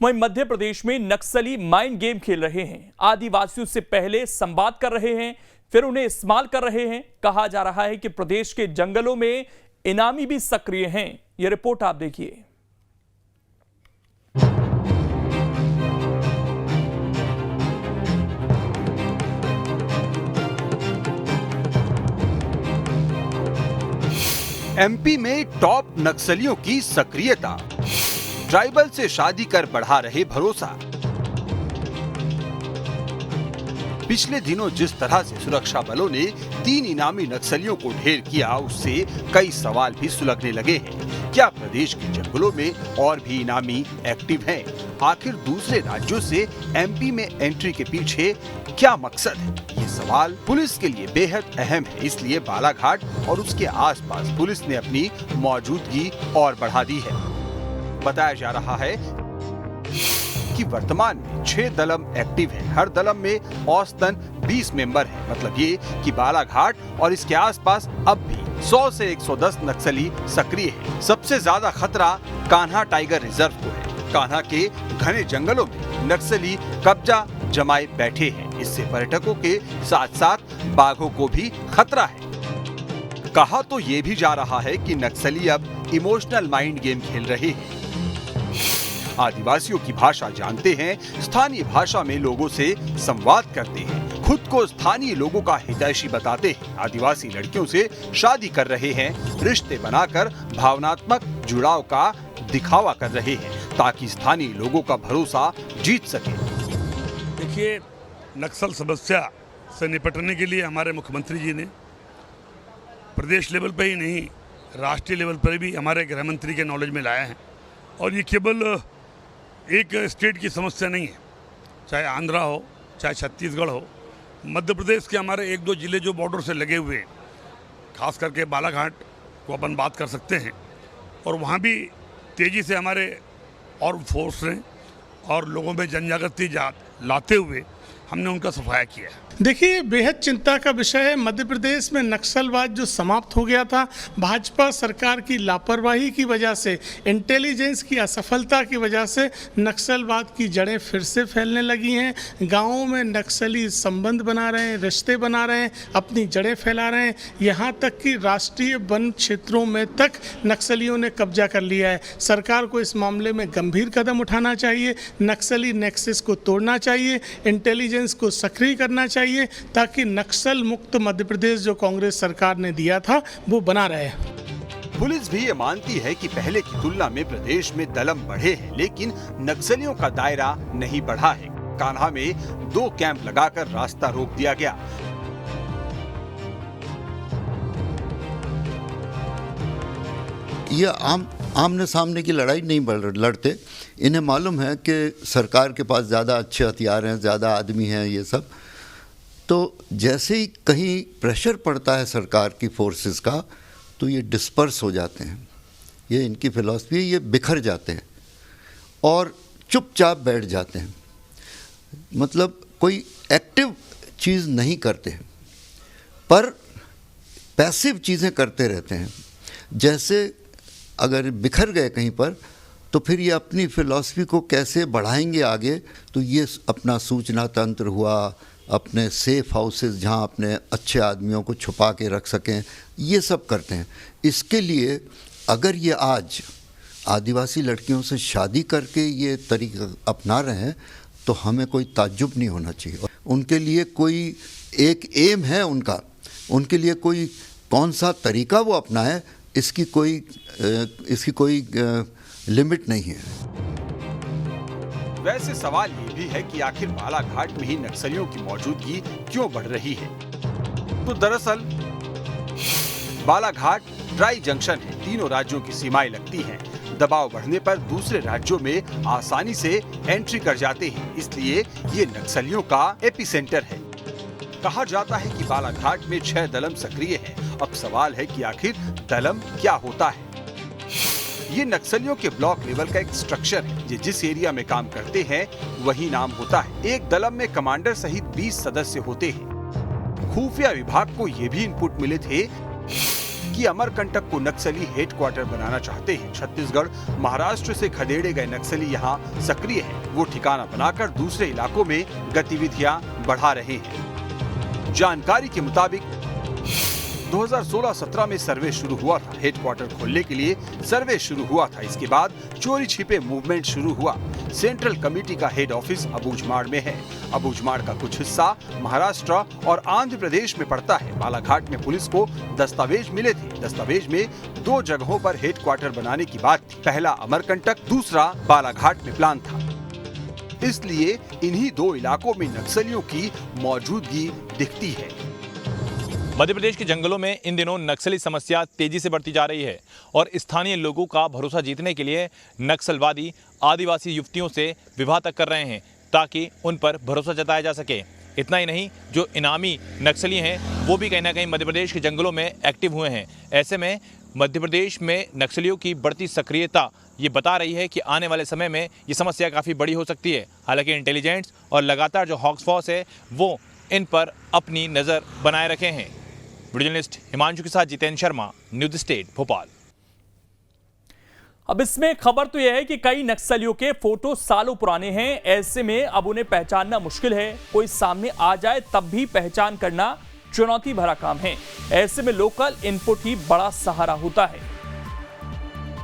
वहीं मध्य प्रदेश में नक्सली mind game खेल रहे हैं। आदिवासियों से पहले संवाद कर रहे हैं, फिर उन्हें इस्तेमाल कर रहे हैं। कहा जा रहा है कि प्रदेश के जंगलों में इनामी भी सक्रिय हैं। यह रिपोर्ट आप देखिए। एमपी में टॉप नक्सलियों की सक्रियता, ट्राइबल से शादी कर बढ़ा रहे भरोसा। पिछले दिनों जिस तरह से सुरक्षा बलों ने 3 इनामी नक्सलियों को ढेर किया, उससे कई सवाल भी सुलगने लगे हैं। क्या प्रदेश के जंगलों में और भी इनामी एक्टिव हैं? आखिर दूसरे राज्यों से एमपी में एंट्री के पीछे क्या मकसद है? ये सवाल पुलिस के लिए बेहद अहम है। इसलिए बालाघाट और उसके आसपास पुलिस ने अपनी मौजूदगी और बढ़ा दी है। बताया जा रहा है कि वर्तमान में 6 दलम एक्टिव हैं। हर दलम में औसतन 20 मेंबर हैं। मतलब ये कि बालाघाट और इसके आसपास अब भी 100 से 110 नक्सली सक्रिय हैं। सबसे ज्यादा खतरा कान्हा टाइगर रिजर्व को है। कान्हा के घने जंगलों में नक्सली कब्जा जमाए बैठे हैं। इससे पर्यटकों के साथ साथ बाघों को भी खतरा है। कहा तो ये भी जा रहा है कि नक्सली अब इमोशनल माइंड गेम खेल रहे हैं। आदिवासियों की भाषा जानते हैं, स्थानीय भाषा में लोगों से संवाद करते हैं, खुद को स्थानीय लोगों का हितैषी बताते हैं, आदिवासी लड़कियों से शादी कर रहे हैं, रिश्ते बनाकर भावनात्मक जुड़ाव का दिखावा कर रहे हैं ताकि स्थानीय लोगों का भरोसा जीत सके। देखिए, नक्सल समस्या से निपटने के लिए हमारे मुख्यमंत्री जी ने प्रदेश लेवल पर ही नहीं, राष्ट्रीय लेवल पर भी हमारे गृह मंत्री के नॉलेज में लाया है। और ये केवल एक स्टेट की समस्या नहीं है, चाहे आंध्रा हो, चाहे छत्तीसगढ़ हो, मध्य प्रदेश के हमारे 1-2 जिले जो बॉर्डर से लगे हुए हैं, खास करके बालाघाट को अपन बात कर सकते हैं। और वहाँ भी तेज़ी से हमारे और फोर्स ने और लोगों में जनजागृति लाते हुए हमने उनका सफाया किया है। देखिए, बेहद चिंता का विषय है। मध्य प्रदेश में नक्सलवाद जो समाप्त हो गया था, भाजपा सरकार की लापरवाही की वजह से, इंटेलिजेंस की असफलता की वजह से नक्सलवाद की जड़ें फिर से फैलने लगी हैं। गाँवों में नक्सली संबंध बना रहे हैं, रिश्ते बना रहे हैं, अपनी जड़ें फैला रहे हैं। यहाँ तक कि राष्ट्रीय वन क्षेत्रों में तक नक्सलियों ने कब्जा कर लिया है। सरकार को इस मामले में गंभीर कदम उठाना चाहिए, नक्सली नेक्सस को तोड़ना चाहिए, इंटेलिजेंस को सक्रिय करना चाहिए ताकि नक्सल मुक्त मध्य प्रदेश जो कांग्रेस सरकार ने दिया था वो बना रहे। पुलिस भी ये मानती है कि पहले की तुलना में प्रदेश में दलम बढ़े हैं, लेकिन नक्सलियों का दायरा नहीं बढ़ा है। कान्हा में 2 कैंप लगाकर रास्ता रोक दिया गया। ये आमने सामने की लड़ाई नहीं लड़ते। इन्हें मालूम है कि सरकार के पास ज़्यादा अच्छे हथियार हैं, ज़्यादा आदमी हैं, ये सब। तो जैसे ही कहीं प्रेशर पड़ता है सरकार की फोर्सेस का, तो ये डिस्पर्स हो जाते हैं। ये इनकी फिलॉसफी है, ये बिखर जाते हैं और चुपचाप बैठ जाते हैं। मतलब कोई एक्टिव चीज़ नहीं करते हैं, पर पैसिव चीज़ें करते रहते हैं। जैसे अगर बिखर गए कहीं पर, तो फिर ये अपनी फिलॉसफी को कैसे बढ़ाएंगे आगे। तो ये अपना सूचना तंत्र हुआ, अपने सेफ हाउसेस जहाँ अपने अच्छे आदमियों को छुपा के रख सकें, ये सब करते हैं। इसके लिए अगर ये आज आदिवासी लड़कियों से शादी करके ये तरीका अपना रहे हैं, तो हमें कोई ताज्जुब नहीं होना चाहिए। उनके लिए कोई एक एम है उनके लिए कोई कौन सा तरीका वो अपनाएं, इसकी कोई लिमिट नहीं है। वैसे सवाल ये भी है कि आखिर बालाघाट में ही नक्सलियों की मौजूदगी क्यों बढ़ रही है। तो दरअसल बालाघाट ड्राई जंक्शन है, तीनों राज्यों की सीमाएं लगती हैं। दबाव बढ़ने पर दूसरे राज्यों में आसानी से एंट्री कर जाते हैं, इसलिए ये नक्सलियों का एपिसेंटर है। कहा जाता है कि बालाघाट में 6 दलम सक्रिय हैं। अब सवाल है कि आखिर दलम क्या होता है। ये नक्सलियों के ब्लॉक लेवल का एक स्ट्रक्चर है। ये जिस एरिया में काम करते हैं वही नाम होता है। एक दलम में कमांडर सहित 20 सदस्य होते हैं। खुफिया विभाग को ये भी इनपुट मिले थे कि अमरकंटक को नक्सली हेडक्वार्टर बनाना चाहते हैं। छत्तीसगढ़, महाराष्ट्र से खदेड़े गए नक्सली यहाँ सक्रिय हैं। वो ठिकाना बनाकर दूसरे इलाकों में गतिविधियां बढ़ा रहे हैं। जानकारी के मुताबिक 2016-17 में सर्वे शुरू हुआ था। हेडक्वार्टर खोलने के लिए सर्वे शुरू हुआ था। इसके बाद चोरी छिपे मूवमेंट शुरू हुआ। सेंट्रल कमेटी का हेड ऑफिस अबूझमाड़ में है। अबूझमाड़ का कुछ हिस्सा महाराष्ट्र और आंध्र प्रदेश में पड़ता है। बालाघाट में पुलिस को दस्तावेज मिले थे। दस्तावेज में 2 जगहों पर हेडक्वार्टर बनाने की बात थी। पहला अमरकंटक, दूसरा बालाघाट में प्लान था। इसलिए इन्हीं 2 इलाकों में नक्सलियों की मौजूदगी दिखती है। मध्य प्रदेश के जंगलों में इन दिनों नक्सली समस्या तेजी से बढ़ती जा रही है और स्थानीय लोगों का भरोसा जीतने के लिए नक्सलवादी आदिवासी युवतियों से विवाह तक कर रहे हैं ताकि उन पर भरोसा जताया जा सके। इतना ही नहीं, जो इनामी नक्सली हैं वो भी कहीं ना कहीं मध्य प्रदेश के जंगलों में एक्टिव हुए हैं। ऐसे में मध्य प्रदेश में नक्सलियों की बढ़ती सक्रियता ये बता रही है कि आने वाले समय में ये समस्या काफ़ी बड़ी हो सकती है। हालांकि इंटेलिजेंस और लगातार जो हॉक्स फोर्स है वो इन पर अपनी नज़र बनाए रखे हैं। वीडियो जर्नलिस्ट हिमांशु के साथ जितेंद्र शर्मा, न्यूज़ स्टेट, भोपाल। अब इसमें खबर तो यह है कि कई नक्सलियों के फोटो सालों पुराने हैं। ऐसे में अब उन्हें पहचानना मुश्किल है। कोई सामने आ जाए तब भी पहचान करना चुनौती भरा काम है। ऐसे में लोकल इनपुट ही बड़ा सहारा होता है।